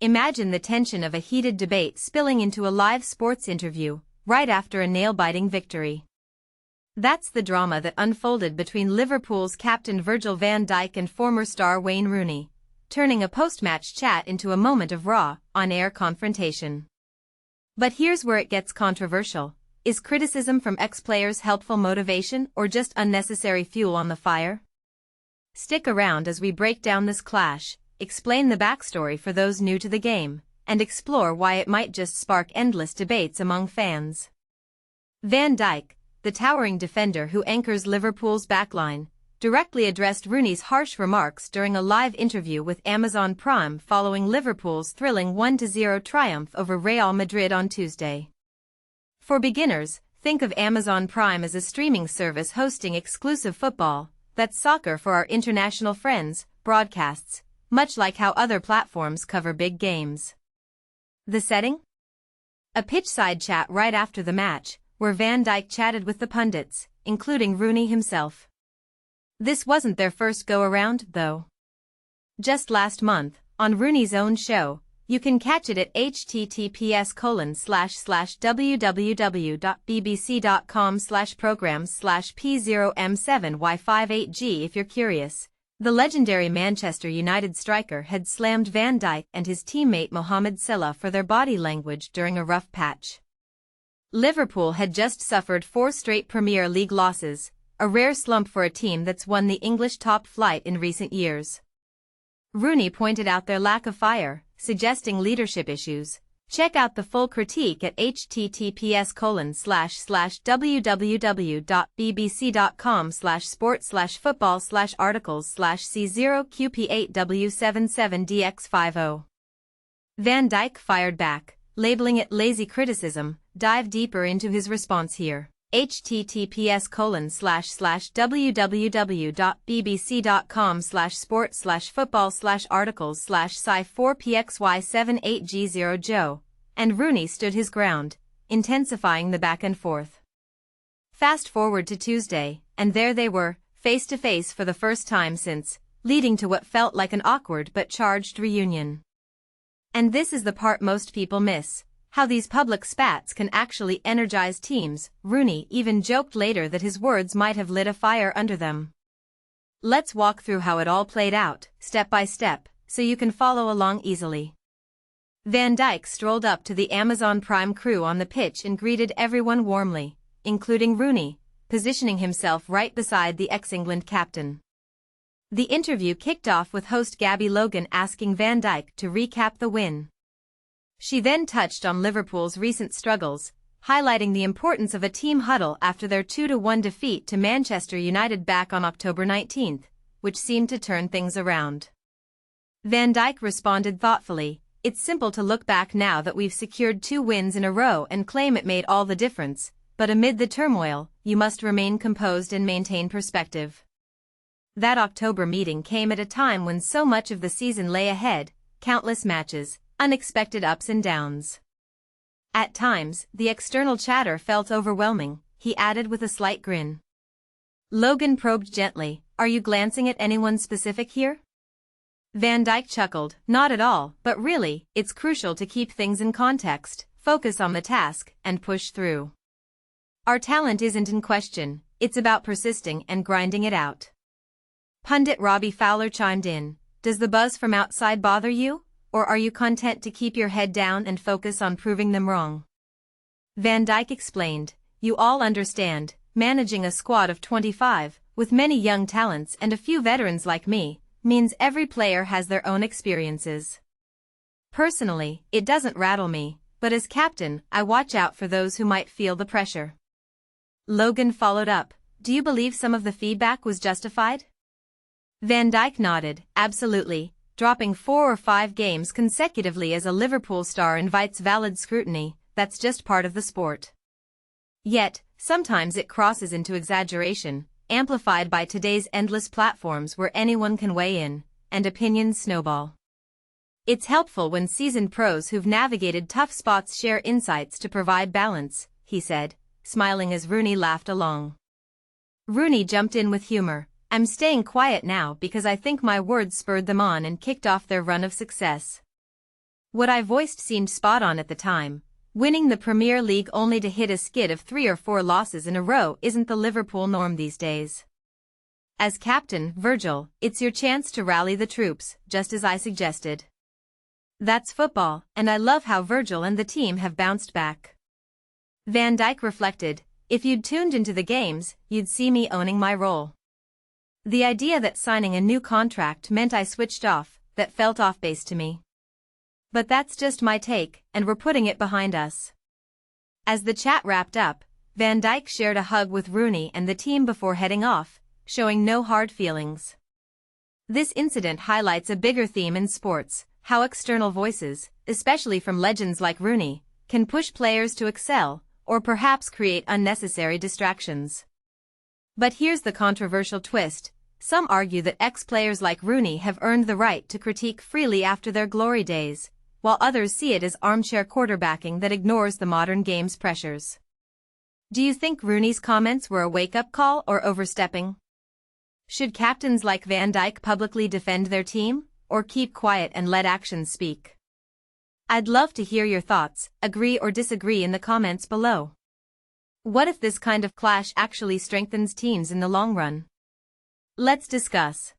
Imagine the tension of a heated debate spilling into a live sports interview, right after a nail-biting victory. That's the drama that unfolded between Liverpool's captain Virgil van Dijk and former star Wayne Rooney, turning a post-match chat into a moment of raw, on-air confrontation. But here's where it gets controversial. Is criticism from ex-players helpful motivation or just unnecessary fuel on the fire? Stick around as we break down this clash, explain the backstory for those new to the game, and explore why it might just spark endless debates among fans. Van Dijk, the towering defender who anchors Liverpool's backline, directly addressed Rooney's harsh remarks during a live interview with Amazon Prime following Liverpool's thrilling 1-0 triumph over Real Madrid on Tuesday. For beginners, think of Amazon Prime as a streaming service hosting exclusive football, that's soccer for our international friends, broadcasts, much like how other platforms cover big games. The setting? A pitchside chat right after the match, where Van Dijk chatted with the pundits, including Rooney himself. This wasn't their first go-around, though. Just last month, on Rooney's own show, you can catch it at https://www.bbc.com/programs/p0m7y58g if you're curious. The legendary Manchester United striker had slammed Van Dijk and his teammate Mohamed Salah for their body language during a rough patch. Liverpool had just suffered 4 straight Premier League losses, a rare slump for a team that's won the English top flight in recent years. Rooney pointed out their lack of fire, suggesting leadership issues. Check out the full critique at https://www.bbc.com/sport/football/articles/c0qp8w77dx50. Van Dijk fired back, labeling it lazy criticism. Dive deeper into his response here. https://www.bbc.com/sport/football/articles/sci4pxy78g0 Joe, and Rooney stood his ground, intensifying the back and forth. Fast forward to Tuesday, and there they were, face to face for the first time since, leading to what felt like an awkward but charged reunion. And this is the part most people miss. How these public spats can actually energize teams. Rooney even joked later that his words might have lit a fire under them. Let's walk through how it all played out, step by step, so you can follow along easily. Van Dijk strolled up to the Amazon Prime crew on the pitch and greeted everyone warmly, including Rooney, positioning himself right beside the ex-England captain. The interview kicked off with host Gabby Logan asking Van Dijk to recap the win. She then touched on Liverpool's recent struggles, highlighting the importance of a team huddle after their 2-1 defeat to Manchester United back on October 19, which seemed to turn things around. Van Dijk responded thoughtfully, "It's simple to look back now that we've secured 2 wins in a row and claim it made all the difference, but amid the turmoil, you must remain composed and maintain perspective." That October meeting came at a time when so much of the season lay ahead, countless matches, unexpected ups and downs. At times, the external chatter felt overwhelming, he added with a slight grin. Logan probed gently, "Are you glancing at anyone specific here?" Van Dijk chuckled, "Not at all, but really, it's crucial to keep things in context, focus on the task, and push through. Our talent isn't in question, it's about persisting and grinding it out." Pundit Robbie Fowler chimed in, "Does the buzz from outside bother you? Or are you content to keep your head down and focus on proving them wrong?" Van Dijk explained, "You all understand, managing a squad of 25, with many young talents and a few veterans like me, means every player has their own experiences. Personally, it doesn't rattle me, but as captain, I watch out for those who might feel the pressure." Logan followed up, "Do you believe some of the feedback was justified?" Van Dijk nodded, "Absolutely. Dropping 4 or 5 games consecutively as a Liverpool star invites valid scrutiny, that's just part of the sport. Yet, sometimes it crosses into exaggeration, amplified by today's endless platforms where anyone can weigh in, and opinions snowball. It's helpful when seasoned pros who've navigated tough spots share insights to provide balance," he said, smiling as Rooney laughed along. Rooney jumped in with humor, "I'm staying quiet now because I think my words spurred them on and kicked off their run of success." What I voiced seemed spot on at the time. Winning the Premier League only to hit a skid of 3 or 4 losses in a row isn't the Liverpool norm these days. As captain, Virgil, it's your chance to rally the troops, just as I suggested. That's football, and I love how Virgil and the team have bounced back. Van Dijk reflected, if you'd tuned into the games, you'd see me owning my role. The idea that signing a new contract meant I switched off, that felt off base to me. But that's just my take, and we're putting it behind us. As the chat wrapped up, Van Dijk shared a hug with Rooney and the team before heading off, showing no hard feelings. This incident highlights a bigger theme in sports, how external voices, especially from legends like Rooney, can push players to excel, or perhaps create unnecessary distractions. But here's the controversial twist. Some argue that ex-players like Rooney have earned the right to critique freely after their glory days, while others see it as armchair quarterbacking that ignores the modern game's pressures. Do you think Rooney's comments were a wake-up call or overstepping? Should captains like Van Dijk publicly defend their team, or keep quiet and let actions speak? I'd love to hear your thoughts, agree or disagree in the comments below. What if this kind of clash actually strengthens teams in the long run? Let's discuss.